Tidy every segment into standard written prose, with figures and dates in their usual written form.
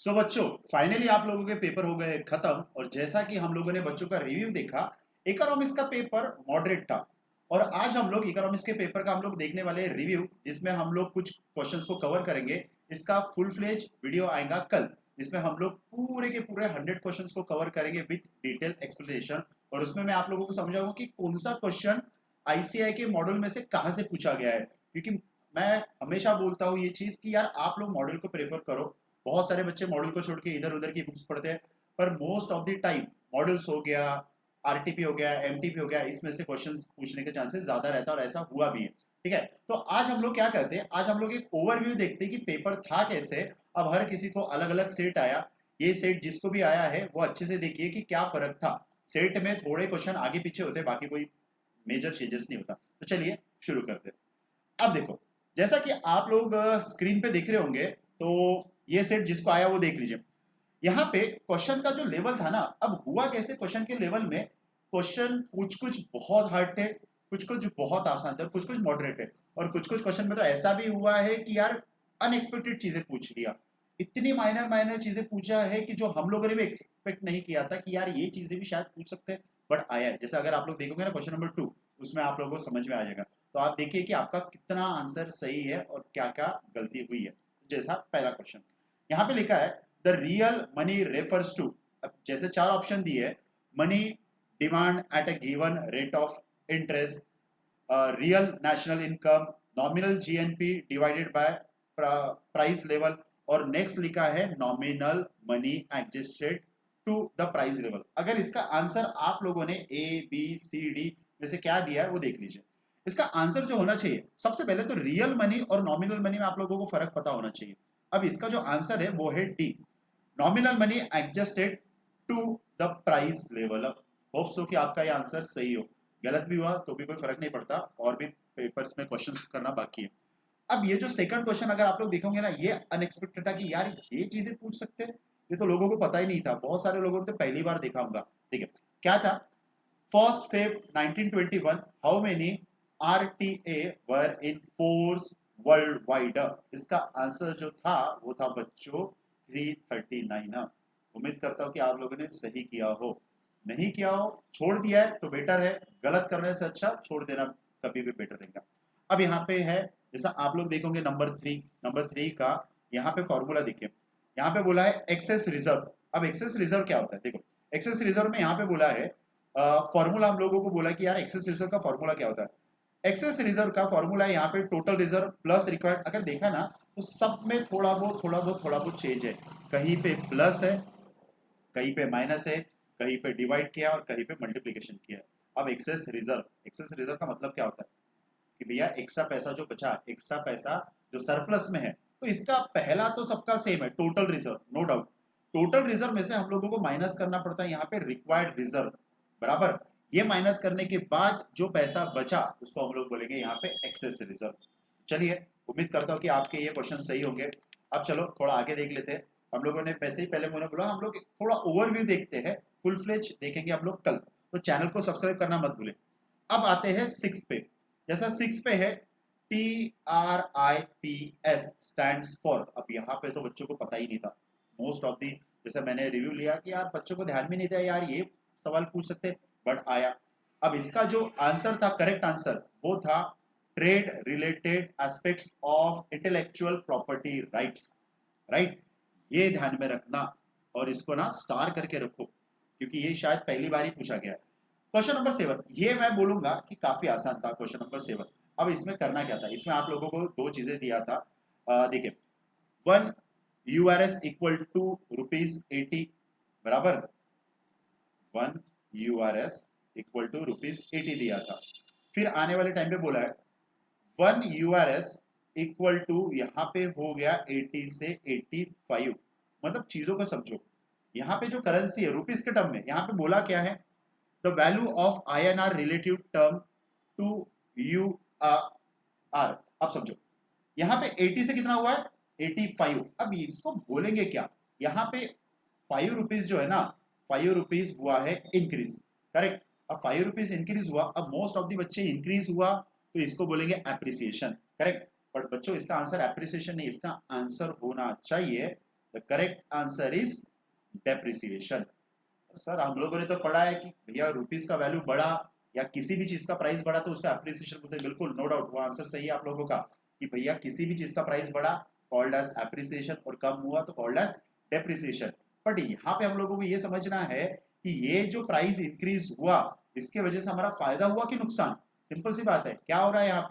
सो बच्चों, फाइनली आप लोगों के पेपर हो गए खत्म। और जैसा कि हम लोगों ने बच्चों का रिव्यू देखा, इकोनॉमिक्स का पेपर मॉडरेट था। और आज हम लोग इकोनॉमिक्स के पेपर का हम लोग देखने वाले हैं रिव्यू, जिसमें हम लोग कुछ क्वेश्चंस को कवर करेंगे। इसका फुल फ्लेज वीडियो आएगा कल, जिसमें हम लोग पूरे के पूरे 100 क्वेश्चंस को कवर करेंगे विद डिटेल एक्सप्लेनेशन। और उसमें मैं आप लोगों को समझाऊंगा कि कौन सा क्वेश्चन आईसीआई के मॉडल में से कहाँ से पूछा गया है। क्योंकि मैं हमेशा बोलता हूँ ये चीज कि यार आप लोग मॉडल को प्रेफर करो। बहुत सारे बच्चे मॉडल को छोड़ के इधर उधर की बुक्स पढ़ते हैं, पर most of the time models हो गया, आरटीपी हो गया, एमटीपी हो गया, इसमें से क्वेश्चंस पूछने के चांसेस ज्यादा रहता है और ऐसा हुआ भी है। ठीक है, तो आज हम लोग क्या करते हैं, आज हम लोग एक ओवरव्यू देखते हैं कि पेपर था कैसे। अब हर किसी को अलग अलग सेट आया, ये सेट जिसको भी आया है वो अच्छे से देखिए कि क्या फर्क था। सेट में थोड़े क्वेश्चन आगे पीछे होते, बाकी कोई मेजर चेंजेस नहीं होता। तो चलिए शुरू करते हैं। अब देखो, जैसा कि आप लोग स्क्रीन पे देख रहे होंगे, तो ये सेट जिसको आया वो देख लीजिए। यहाँ पे क्वेश्चन का जो लेवल था ना, अब हुआ कैसे क्वेश्चन के लेवल में, क्वेश्चन कुछ कुछ बहुत हार्ड थे, कुछ कुछ बहुत आसान थे, और कुछ कुछ मॉडरेट है। और कुछ कुछ क्वेश्चन में तो ऐसा भी हुआ है कि यार अनएक्सपेक्टेड चीजें पूछ लिया। इतनी माइनर माइनर चीजें पूछा है कि जो हम लोगों ने भी एक्सपेक्ट नहीं किया था कि यार ये चीजें भी शायद पूछ सकते हैं, बट आया है। जैसे अगर आप लोग देखोगे ना क्वेश्चन नंबर 2, उसमें आप लोगों को समझ में आ जाएगा। तो आप देखिए कि आपका कितना आंसर सही है और क्या क्या गलती हुई है। जैसा पहला क्वेश्चन यहाँ पे लिखा है, the real money refers to. अब जैसे चार ऑप्शन दिए है, money demand at a given rate of interest, real national income, nominal GNP divided by price level, और नेक्स्ट लिखा है nominal money adjusted to the price level. अगर इसका आंसर आप लोगों ने ए बी सी डी में से क्या दिया है वो देख लीजिए। इसका आंसर जो होना चाहिए, सबसे पहले तो रियल मनी और नॉमिनल मनी में आप लोगों को फर्क पता होना चाहिए। अब इसका जो आंसर है वो है D, nominal money adjusted to the price level. Hope so कि आपका ये आंसर सही हो। गलत भी हुआ तो भी कोई फर्क नहीं पड़ता, और भी पेपर्स में क्वेश्चंस करना बाकी है। अब ये जो सेकंड क्वेश्चन अगर आप लोग देखोगे ना, ये अनएक्सपेक्टेड था कि यार ये चीजें पूछ सकते हैं। ये तो लोगों को पता ही नहीं था, बहुत सारे लोगों ने तो पहली बार देखा होगा। ठीक है, क्या था, 1 Feb 1921 how many RTA were in force world wide. इसका आंसर जो था वो था बच्चों 339। उम्मीद करता हूं कि आप लोगों ने सही किया हो। नहीं किया हो, छोड़ दिया है तो बेटर है, गलत करने से अच्छा छोड़ देना कभी भी बेटर रहेगा। अब यहाँ पे है, जैसा आप लोग देखोगे नंबर 3 का यहाँ पे फॉर्मूला देखिए। यहाँ पे बोला है एक्सेस रिजर्व। अब एक्सेस रिजर्व क्या होता है, देखो एक्सेस रिजर्व में यहाँ पे बोला है फॉर्मूला, हम लोगों को बोला कि यार एक्सेस रिजर्व का फॉर्मूला क्या होता है। एक्सेस रिजर्व का फॉर्मूला है यहाँ पे टोटल रिजर्व प्लस रिक्वायर्ड। अगर देखा ना तो सब में थोड़ा बहुत चेंज है। कहीं पे प्लस है, कहीं पे माइनस है, कहीं पे डिवाइड किया और कहीं पे मल्टीप्लीकेशन किया। अब एक्सेस रिजर्व का मतलब क्या होता है कि भैया एक्स्ट्रा पैसा जो बचा, एक्स्ट्रा पैसा जो सरप्लस में है, तो इसका पहला तो सबका सेम है, total reserve, no doubt. Total reserve में से हम लोगों को माइनस करना पड़ता है यहाँ पे रिक्वायर्ड रिजर्व, बराबर। ये माइनस करने के बाद जो पैसा बचा उसको हम लोग बोलेंगे यहाँ पे एक्सेस रिजर्व। चलिए, उम्मीद करता हूँ कि आपके ये क्वेश्चन सही होंगे। अब चलो थोड़ा आगे देख लेते हैं। हम लोगों ने वैसे ही पहले मैंने बोला हम लोग थोड़ा ओवरव्यू देखते हैं, फुल फ्लेज देखेंगे हम लोग कल। तो चैनल को सब्सक्राइब करना मत भूलें। अब आते हैं 6 पे। जैसा 6 पे है, TRIPS स्टैंड फॉर। अब यहाँ पे तो बच्चों को पता ही नहीं था मोस्ट ऑफ दी। जैसे मैंने रिव्यू लिया कि यार बच्चों को ध्यान भी नहीं था यार ये सवाल पूछ सकते, बट आया। अब इसका जो आंसर था, करेक्ट आंसर वो था trade related aspects of intellectual property rights. Right, ये ध्यान में रखना और इसको ना स्टार करके रखो, क्योंकि ये शायद पहली बार ही पूछा गया। क्वेश्चन नंबर 7, ये मैं बोलूंगा कि काफी आसान था क्वेश्चन नंबर 7। अब इसमें करना क्या था, इसमें आप लोगों को दो चीजें दिया था। देखिए, 1 URS इक्वल टू ₹80, बराबर। 1 URS इक्वल टू ₹80 दिया था। फिर आने वाले टाइम पे बोला है 1 URS इक्वल टू, यहाँ पे हो गया 80 से 85। मतलब चीजों को समझो, यहाँ पे जो करेंसी है रुपीस के टर्म में, यहाँ पे बोला क्या है, the value of INR relative term to UR। अब समझो, यहाँ पे 80 से कितना हुआ है, 85। अब इसको बोलेंगे क्या, यहाँ पे 5 रुपीज जो है ना, 5 रुपीज हुआ है इंक्रीज, करेक्ट। अब 5 रुपीज इंक्रीज हुआ, अब मोस्ट ऑफ द बच्चे इंक्रीज हुआ तो इसको बोलेंगे एप्रिसिएशन, करेक्ट। बट बच्चों इसका आंसर एप्रिसिएशन नहीं, इसका आंसर होना चाहिए the correct answer is depreciation. Sir हम लोगों ने तो पढ़ा है कि भैया रुपीस का वैल्यू बढ़ा या किसी भी चीज का प्राइस बढ़ा तो उसका एप्रिसिएशन बोलते हैं। बिल्कुल नो डाउट वो आंसर सही है आप लोगों का कि भैया किसी भी चीज का प्राइस बढ़ा कॉल्ड एज एप्रिसिएशन और कम हुआ तो कॉल्ड एज डेप्रिसिएशन। बट यहाँ पे हम लोगों को ये समझना है कि ये जो प्राइस इंक्रीज हुआ इसके वजह से हमारा फायदा हुआ कि नुकसान। सिंपल सी बात है, क्या हो रहा है यहाँ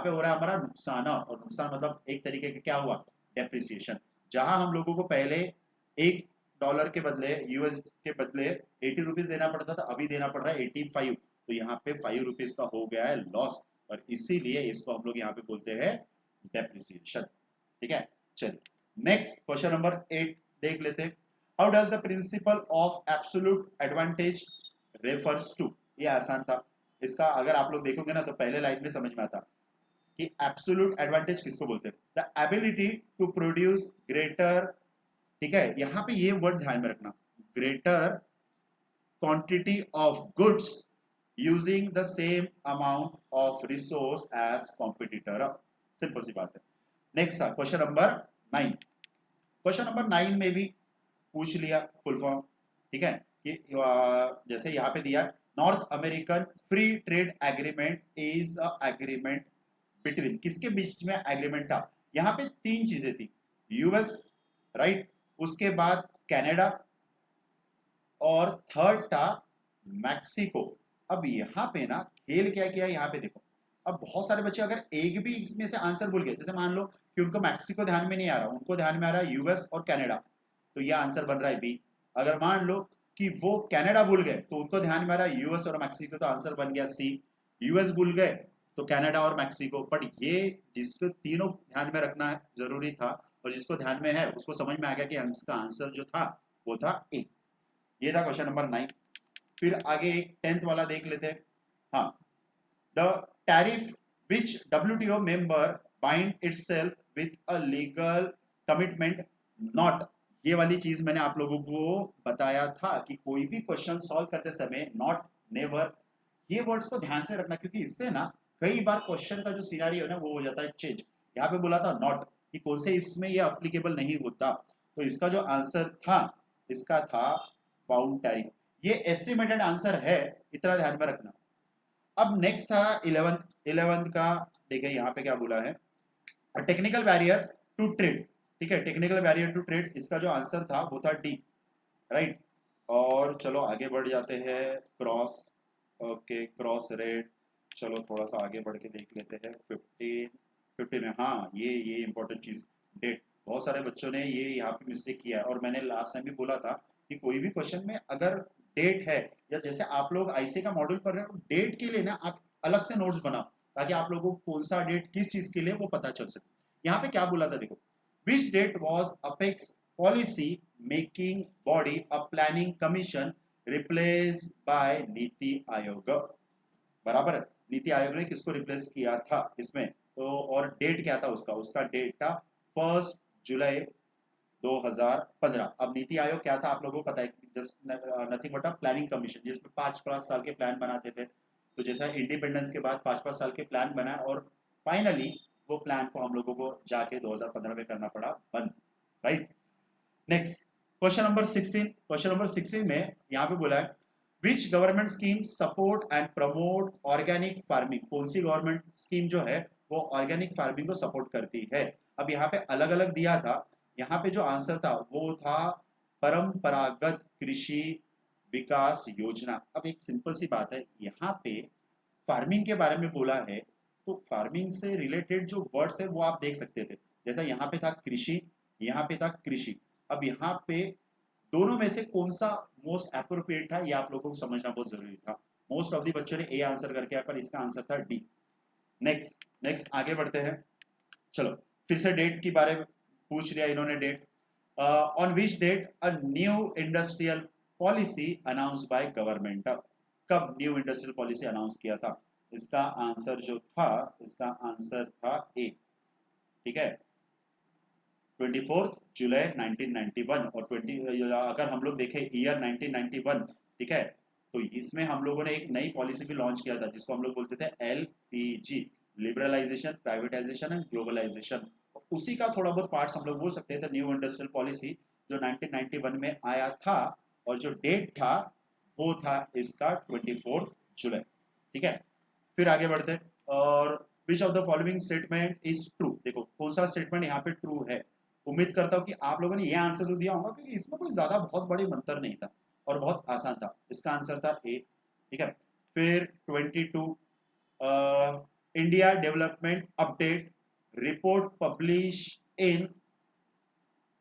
पे हो रहा है हमारा नुकसान, और नुकसान मतलब एक तरीके का क्या हुआ, डेप्रिसिएशन। जहां हम लोगों को पहले $1 के बदले यूएस के बदले 80 रुपीज देना पड़ता था, अभी देना पड़ रहा है 85, तो यहाँ पे 5 रुपीज का हो गया है लॉस, और इसीलिए इसको हम लोग यहाँ पे बोलते हैं डेप्रिसिएशन। ठीक है, चलिए नेक्स्ट क्वेश्चन नंबर 8 देख लेते हैं। How does the principle of absolute advantage refers to. ये आसान था, इसका अगर आप लोग देखोगे ना तो पहले लाइन में समझ में आता कि एब्सोल्यूट एडवांटेज किसको बोलते हैं, the ability to produce greater, ठीक है, यहां पे ये वर्ड ध्यान में रखना, greater quantity of goods using the same amount of resource as competitor. Simple सी बात है। नेक्स्ट था क्वेश्चन नंबर 9। क्वेश्चन नंबर 9 में भी पूछ लिया फुल फॉर्म, ठीक है, कि जैसे यहाँ पे दिया north American free trade agreement is a agreement between, किसके बीच में एग्रीमेंट था। यहाँ पे 3 चीजें थी, यूएस, राइट, उसके बाद कनाडा और थर्ड था मैक्सिको। अब यहाँ पे ना खेल क्या किया, यहाँ पे देखो, अब बहुत सारे बच्चे अगर एक भी इसमें से आंसर भूल गए, जैसे मान लो कि उनको मैक्सिको ध्यान में नहीं आ रहा, उनको ध्यान में आ रहा है यूएस और कनाडा, तो ये आंसर बन रहा है बी। अगर मान लो कि वो कनाडा भूल गए तो उनको ध्यान में आ रहा है यूएस और मैक्सिको, तो आंसर बन गया सी। यूएस भूल गए तो कनाडा और मैक्सिको, बट ये जिसको तीनों ध्यान में रखना जरूरी था और जिसको ध्यान में है उसको समझ में आ गया कि इसका आंसर जो था वो था ए। ये था क्वेश्चन नंबर 9। फिर आगे एक 10th वाला देख लेते हैं। हाँ, the tariff which WTO member bind itself with a legal commitment not, ये वाली चीज मैंने आप लोगों को बताया था कि कोई भी क्वेश्चन सॉल्व करते समय नॉट, नेवर, ये वर्ड्स को ध्यान से रखना, क्योंकि इससे ना कई बार क्वेश्चन का जो सिनेरियो है ना वो हो जाता है चेंज। यहाँ पे बोला था नॉट कि कौन से इसमें ये अप्लीकेबल नहीं होता, तो इसका जो आंसर था इसका था बाउंड टैरिफ। ये एस्टिमेटेड आंसर है, इतना ध्यान में रखना। अब नेक्स्ट था 11th का, देखिए यहाँ पे क्या बोला है, टेक्निकल बैरियर टू ट्रेड, ठीक है, टेक्निकल बैरियर टू ट्रेड, इसका जो आंसर था वो था डी, राइट। और चलो आगे बढ़ जाते हैं, क्रॉस, ओके, क्रॉस रेट, चलो थोड़ा सा आगे बढ़ के देख लेते हैं। 15 में, हाँ ये इंपॉर्टेंट चीज, डेट, बहुत सारे बच्चों ने ये यहाँ पे मिस्टेक किया है, और मैंने लास्ट टाइम भी बोला था कि कोई भी क्वेश्चन में अगर डेट है, या जैसे आप लोग आईसी का मॉड्यूल पढ़ रहे हो, डेट के लिए ना आप अलग से नोट्स बनाओ ताकि आप लोगों को कौन सा डेट किस चीज के लिए वो पता चल सके। यहाँ पे क्या बोला था देखो, which date was apex policy making body a planning commission replace by NITI Aayog, बराबर है, नीति आयोग ने किसको रिप्लेस किया था इसमें, तो और डेट क्या था उसका, उसका डेट था 1 जुलाई 2015। अब नीति आयोग क्या था आप लोगों को पता है, just nothing but a planning commission, जिसमें 5-5 साल के प्लान बनाते थे। तो जैसा इंडिपेंडेंस के बाद 5-5 साल के प्लान बनाए, और फाइनली वो प्लान को हम लोगों को जाके 2015 में करना पड़ा बंद, right. Next question number 16। Question number 16 में यहाँ पे बोला है which government scheme support and promote organic farming, कौन सी गवर्नमेंट स्कीम जो है वो ऑर्गेनिक फार्मिंग को सपोर्ट करती है। अब यहाँ पे अलग अलग दिया था, यहाँ पे जो आंसर था वो था परंपरागत कृषि विकास योजना। अब एक सिंपल सी बात है, यहाँ पे फार्मिंग के बारे में बोला है, तो फार्मिंग से रिलेटेड जो वर्ड्स है वो आप देख सकते थे, जैसा यहाँ पे था कृषि, यहाँ पे था कृषि। अब यहाँ पे दोनों में से कौन सा मोस्ट एप्रोप्रिएट था ये आप लोगों को समझना बहुत जरूरी था। मोस्ट ऑफ दी बच्चों ने ए आंसर करके आया, पर इसका आंसर था डी। नेक्स्ट आगे बढ़ते हैं। चलो फिर से डेट के बारे में पूछ लिया इन्होंने, date, on which date a new industrial policy announce by government, कब न्यू इंडस्ट्रियल पॉलिसी अनाउंस किया था, इसका आंसर जो था, इसका आंसर था ए, ठीक है, 24 जुलाई 1991। और 20 अगर हम लोग देखें ईयर 1991, ठीक है, तो इसमें हम लोगों ने एक नई पॉलिसी भी लॉन्च किया था जिसको हम लोग बोलते थे LPG, liberalisation, privatisation and globalisation. उसी का थोड़ा बहुत पार्ट्स हम लोग बोल सकते हैं। द न्यू इंडस्ट्रियल पॉलिसी जो 1991 में आया था, और जो डेट था वो था इसका 24 जुलाई। ठीक है, फिर आगे बढ़ते हैं। और which of the following statement is true, देखो कौन सा स्टेटमेंट यहाँ पे ट्रू है। उम्मीद करता हूँ कि आप लोगों ने ये आंसर तो दिया होगा, क्योंकि इसमें कोई ज्यादा बहुत बड़ी मंतर नहीं था और बहुत आसान था। इसका आंसर था ए। ठीक है, फिर 22 India development update report publish in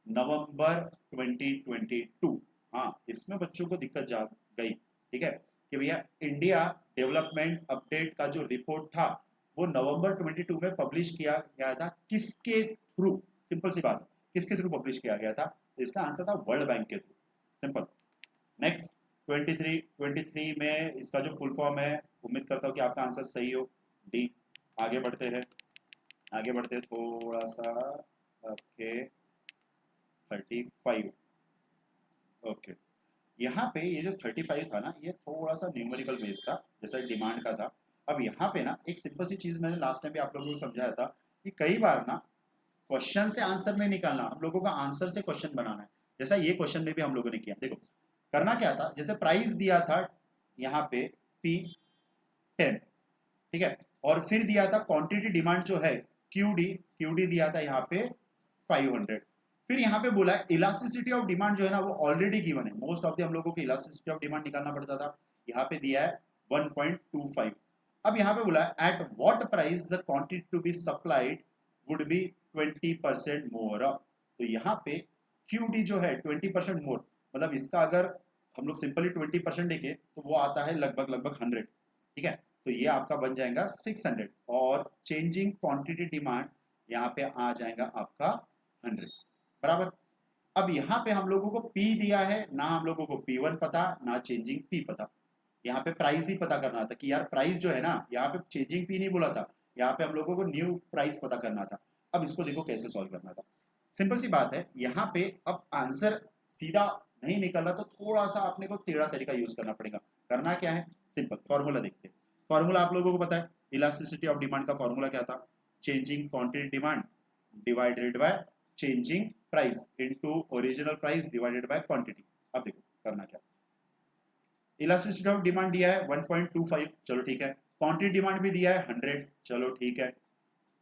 November 2022। हाँ, इसमें बच्चों को दिक्कत जा गई। ठीक है, कि भैया इंडिया डेवलपमेंट अपडेट का जो रिपोर्ट था वो नवंबर 22 में पब्लिश किया गया था, किसके थ्रू? सिंपल सी बात, किसके थ्रू पब्लिश किया गया था? तो इसका आंसर था वर्ल्ड बैंक के थ्रू। सिंपल। नेक्स्ट 23 में इसका जो फुल फॉर्म है, उम्मीद करता हूँ कि आपका आंसर सही हो, डी। आगे बढ़ते हैं, आगे बढ़ते हैं थोड़ा सा। ओके 35। ओके, यहाँ पे ये जो 35 था ना, ये थोड़ा सा न्यूमेरिकल बेस था, जैसा डिमांड का था। अब यहाँ पे ना एक सिंपल सी चीज मैंने लास्ट टाइम भी आप लोगों को समझाया था कि कई बार ना क्वेश्चन से आंसर नहीं निकालना, हम लोगों का आंसर से क्वेश्चन बनाना है। जैसा ये क्वेश्चन में भी हम लोगों ने किया। देखो करना क्या था, जैसे प्राइस दिया था यहाँ पे P10, ठीक है, और फिर दिया था क्वांटिटी डिमांड जो है QD दिया था यहाँ पे 500। फिर यहाँ पे बोला इलास्टिसिटी ऑफ डिमांड जो है ना वो ऑलरेडी गिवन है। मोस्ट ऑफ द हम लोगों को इलास्टिसिटी ऑफ डिमांड निकालना पड़ता था, यहाँ पे दिया है 1.25। अब यहाँ पे बोला at what price the quantity to be supplied would be 20% more. तो यहाँ पे QD जो है 20% मोर, मतलब इसका अगर हम लोग सिंपली 20% देखें तो वो आता है लगभग 100। ठीक है, तो ये आपका बन जाएगा 600, और चेंजिंग क्वांटिटी डिमांड यहाँ पे आ जाएगा आपका 100। बराबर। अब यहाँ पे हम लोगों को P दिया है ना, हम लोगों को P1 पता ना चेंजिंग P पता। यहाँ पे प्राइस ही पता करना था कि यार प्राइस जो है ना, यहाँ पे चेंजिंग P नहीं बोला था, यहाँ पे हम लोगों को न्यू प्राइस पता करना था। अब इसको देखो कैसे सॉल्व करना था। सिंपल सी बात है, यहाँ पे अब आंसर सीधा नहीं निकल रहा तो थोड़ा सा अपने को टेढ़ा तरीका यूज करना पड़ेगा। करना क्या है, सिंपल फॉर्मूला देखते हैं। फॉर्मूला आप लोगों को पता है, इलास्टिसिटी ऑफ डिमांड का फॉर्मूला क्या था? Changing quantity demand divided by changing price into original price divided by quantity. अब देखो करना क्या, इलास्टिसिटी ऑफ डिमांड दिया है 1.25, चलो ठीक है। क्वांटिटी डिमांड भी दिया है 100, चलो ठीक है।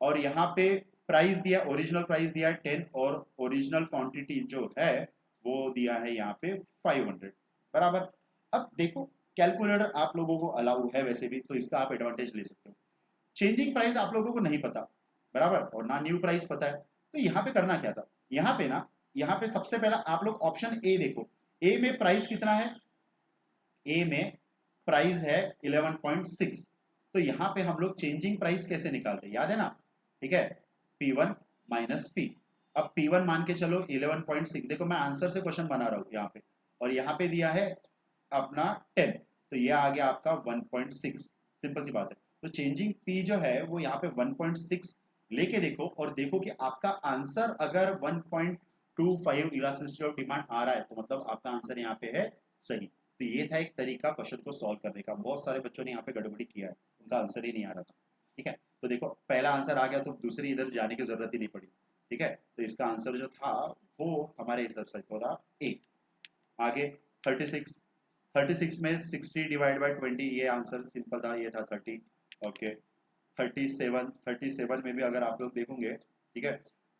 और यहाँ पे प्राइस दिया, ओरिजिनल प्राइस दिया है 10, और ओरिजिनल क्वांटिटी जो है वो दिया है यहाँ पे 500। बराबर। अब देखो कैलकुलेटर आप लोगों को अलाउ है वैसे भी, तो इसका आप एडवांटेज ले सकते हो। चेंजिंग प्राइस आप लोगों को नहीं पता, बराबर, और ना न्यू प्राइस पता है, तो यहाँ पे करना क्या था? यहाँ पे ना, यहाँ पे सबसे पहला आप लोग ऑप्शन ए देखो। ए में प्राइस कितना है? ए में प्राइस है 11.6। तो यहाँ पे हम लोग चेंजिंग प्राइस कैसे निकालते हैं, याद है ना? ठीक है, P1 माइनस P। अब P1 मान के चलो 11.6, देखो मैं आंसर से क्वेश्चन बना रहा हूँ यहाँ पे, और यहाँ पे दिया है अपना 10, तो ये आ गया आपका 1.6। सिंपल सी बात है। तो चेंजिंग P जो है वो यहाँ पे 1.6 लेके देखो, और देखो कि आपका आंसर अगर 1.25 इलास्टिसिटी ऑफ डिमांड आ रहा है तो मतलब आपका आंसर यहाँ पे है सही। तो ये था एक तरीका क्वेश्चन को सॉल्व करने का। बहुत सारे बच्चों ने यहाँ पे गड़बड़ी किया है, उनका आंसर ही नहीं आ रहा था। ठीक है, तो देखो पहला आंसर आ गया तो दूसरी इधर जाने की जरूरत ही नहीं पड़ी। ठीक है, तो इसका आंसर जो था वो हमारे हिसाब से तो था ए। आगे 36 में 60 डिवाइड बाई 20, ये आंसर सिंपल था, ये था 30। ओके 37 में भी अगर आप लोग देखोगे, ठीक है,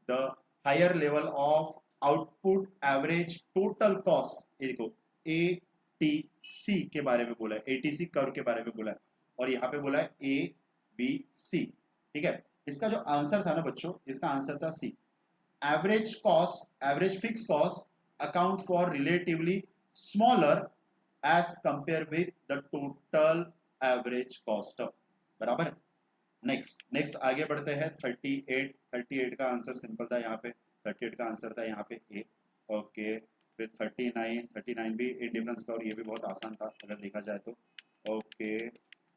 the higher level of output average total cost, ये देखो ATC के बारे में बोला है, ATC कर्व के बारे में बोला है, और यहाँ पे बोला है ABC। ठीक है, इसका जो आंसर था ना बच्चों, इसका आंसर था C. Average cost, average fix cost account for relatively smaller as compare with the total average cost. बराबर। नेक्स्ट आगे बढ़ते हैं। 38 का आंसर सिंपल था यहाँ पे, 38 का आंसर था यहाँ पे ए। ओके, फिर 39 भी इंडिफरेंस का, और ये भी बहुत आसान था अगर देखा जाए तो।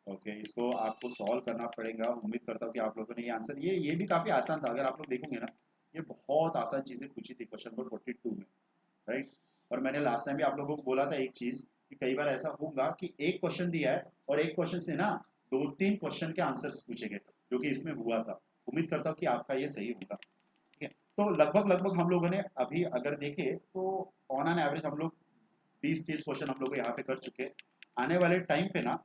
ओके, इसको आपको सॉल्व करना पड़ेगा। उम्मीद करता हूँ कि आप लोगों ने ये आंसर, ये भी काफ़ी आसान था। अगर आप लोग देखोगे ना, ये बहुत आसान चीज़ें पूछी थी क्वेश्चन नंबर 42 में, राइट। और मैंने लास्ट टाइम भी आप लोगों को बोला था एक चीज़, कि कई बार ऐसा होगा कि एक क्वेश्चन दिया है और एक क्वेश्चन से ना 2-3 क्वेश्चन के आंसर्स पूछे गए, जो कि इसमें हुआ था। उम्मीद करता हूँ कि आपका ये सही होगा। ठीक है। तो लगभग हम लोगों ने अभी अगर देखे तो ऑन एन एवरेज हम लोग 20-30 क्वेश्चन हम लोग यहाँ पे कर चुके हैं। आने वाले टाइम पे ना,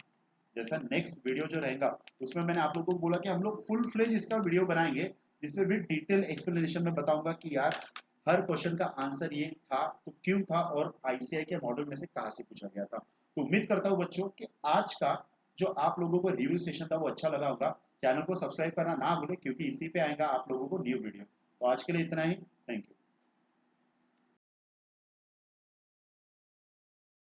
जैसा नेक्स्ट वीडियो जो रहेगा उसमें मैंने आप लोगों को बोला कि हम लोग फुल फ्लेज इसका वीडियो बनाएंगे, जिसमें भी डिटेल एक्सप्लेनेशन में बताऊंगा कि यार हर क्वेश्चन का आंसर ये था तो क्यों था और आईसीआई के मॉडल में से कहाँ से पूछा गया था। तो उम्मीद करता हूँ बच्चों कि आज का जो आप लोगों को रिव्यू सेशन था वो अच्छा लगा होगा। चैनल को सब्सक्राइब करना ना भूलें क्योंकि इसी पे आएगा आप लोगों को न्यू वीडियो। तो आज के लिए इतना ही। Thank you.